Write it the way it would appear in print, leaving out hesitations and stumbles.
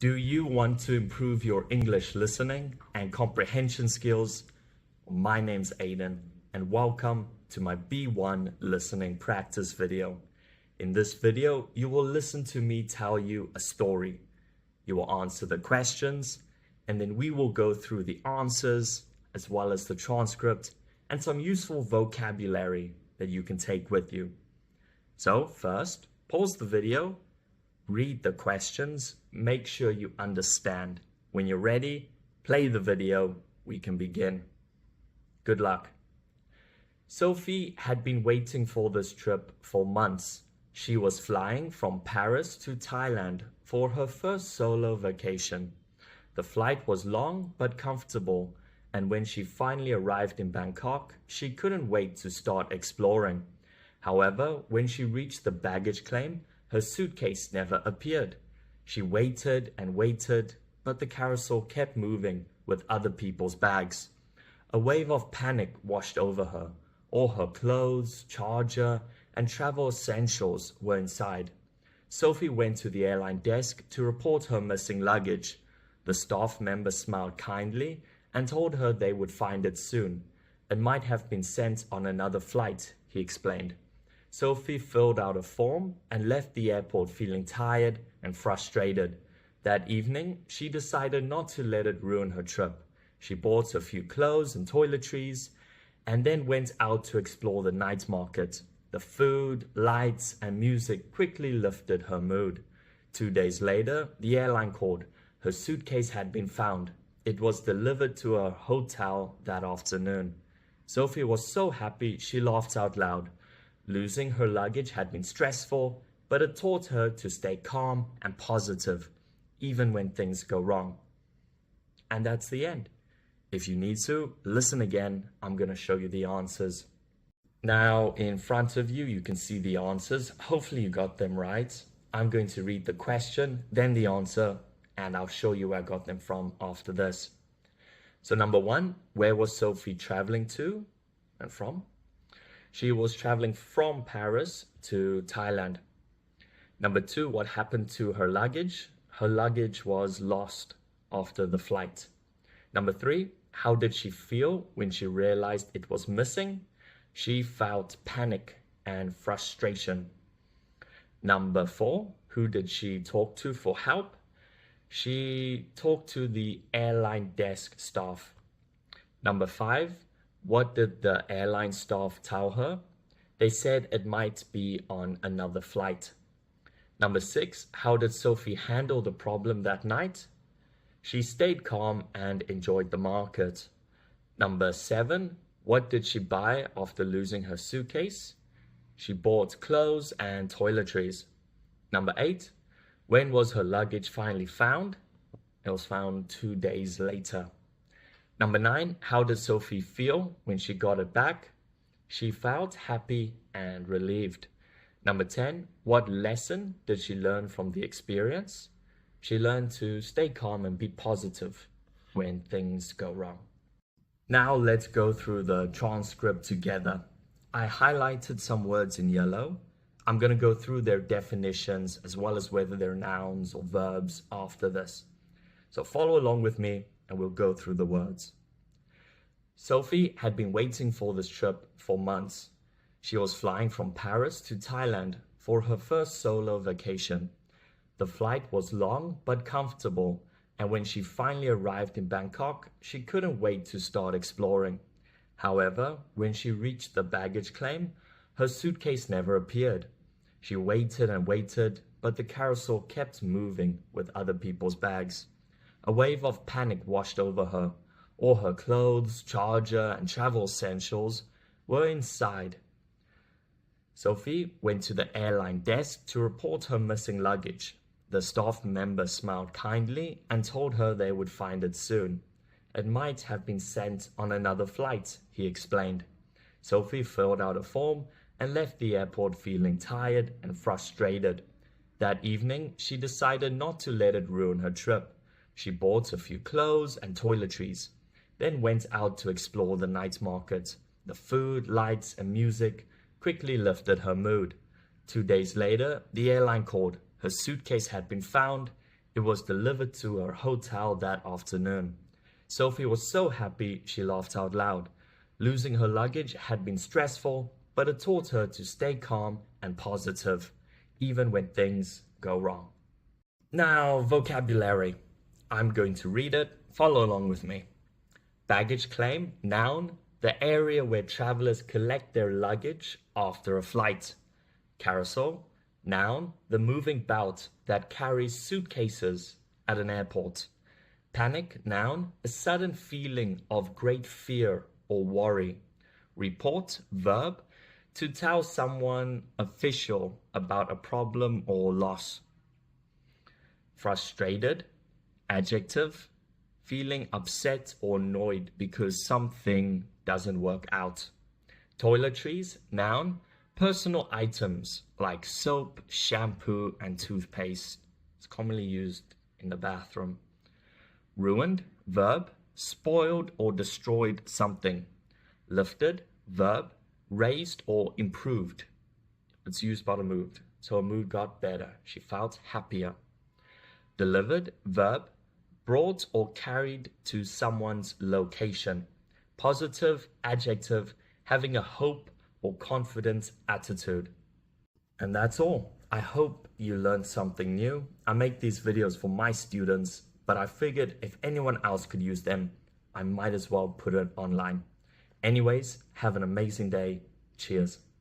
Do you want to improve your English listening and comprehension skills? My name's Aiden, and welcome to my B1 listening practice video. In this video, you will listen to me tell you a story. You will answer the questions, and then we will go through the answers as well as the transcript and some useful vocabulary that you can take with you. So first, pause the video, read the questions, make sure you understand. When you're ready, play the video, we can begin. Good luck. Sophie had been waiting for this trip for months. She was flying from Paris to Thailand for her first solo vacation. The flight was long but comfortable, and when she finally arrived in Bangkok, she couldn't wait to start exploring. However, when she reached the baggage claim, her suitcase never appeared. She waited and waited, but the carousel kept moving with other people's bags. A wave of panic washed over her. All her clothes, charger, and travel essentials were inside. Sophie went to the airline desk to report her missing luggage. The staff member smiled kindly and told her they would find it soon. It might have been sent on another flight, he explained. Sophie filled out a form and left the airport feeling tired and frustrated. That evening, she decided not to let it ruin her trip. She bought a few clothes and toiletries and then went out to explore the night market. The food, lights, and music quickly lifted her mood. 2 days later, the airline called. Her suitcase had been found. It was delivered to her hotel that afternoon. Sophie was so happy she laughed out loud. Losing her luggage had been stressful, but it taught her to stay calm and positive, even when things go wrong. And that's the end. If you need to, listen again. I'm going to show you the answers. Now, in front of you, you can see the answers. Hopefully you got them right. I'm going to read the question, then the answer, and I'll show you where I got them from after this. So number 1, where was Sophie traveling to and from? She was traveling from Paris to Thailand. Number 2, what happened to her luggage? Her luggage was lost after the flight. Number 3, how did she feel when she realized it was missing? She felt panic and frustration. Number 4, who did she talk to for help? She talked to the airline desk staff. Number 5, what did the airline staff tell her? They said it might be on another flight. Number 6, how did Sophie handle the problem that night? She stayed calm and enjoyed the market. Number 7, what did she buy after losing her suitcase? She bought clothes and toiletries. Number 8, when was her luggage finally found? It was found 2 days later. Number 9, how did Sophie feel when she got it back? She felt happy and relieved. Number 10, what lesson did she learn from the experience? She learned to stay calm and be positive when things go wrong. Now let's go through the transcript together. I highlighted some words in yellow. I'm going to go through their definitions as well as whether they're nouns or verbs after this. So follow along with me and we'll go through the words. Sophie had been waiting for this trip for months. She was flying from Paris to Thailand for her first solo vacation. The flight was long but comfortable, and when she finally arrived in Bangkok, she couldn't wait to start exploring. However, when she reached the baggage claim, her suitcase never appeared. She waited and waited, but the carousel kept moving with other people's bags. A wave of panic washed over her. All her clothes, charger, and travel essentials were inside. Sophie went to the airline desk to report her missing luggage. The staff member smiled kindly and told her they would find it soon. It might have been sent on another flight, he explained. Sophie filled out a form and left the airport feeling tired and frustrated. That evening, she decided not to let it ruin her trip. She bought a few clothes and toiletries, then went out to explore the night market. The food, lights, and music quickly lifted her mood. 2 days later, the airline called. Her suitcase had been found, It was delivered to her hotel that afternoon. Sophie was so happy she laughed out loud. Losing her luggage had been stressful, but it taught her to stay calm and positive, even when things go wrong. Now, vocabulary. I'm going to read it. Follow along with me. Baggage claim, noun, the area where travelers collect their luggage after a flight. Carousel, noun, the moving bout that carries suitcases at an airport. Panic, noun, a sudden feeling of great fear or worry. Report, verb, to tell someone official about a problem or loss. Frustrated, adjective, feeling upset or annoyed because something doesn't work out. Toiletries, noun, personal items like soap, shampoo, and toothpaste. It's commonly used in the bathroom. Ruined, verb, spoiled or destroyed something. Lifted, verb, raised or improved. It's used but moved. So her mood got better. She felt happier. Delivered, verb, brought or carried to someone's location. Positive, adjective, having a hope or confident attitude. And that's all. I hope you learned something new. I make these videos for my students, but I figured if anyone else could use them, I might as well put it online. Anyways, have an amazing day. Cheers.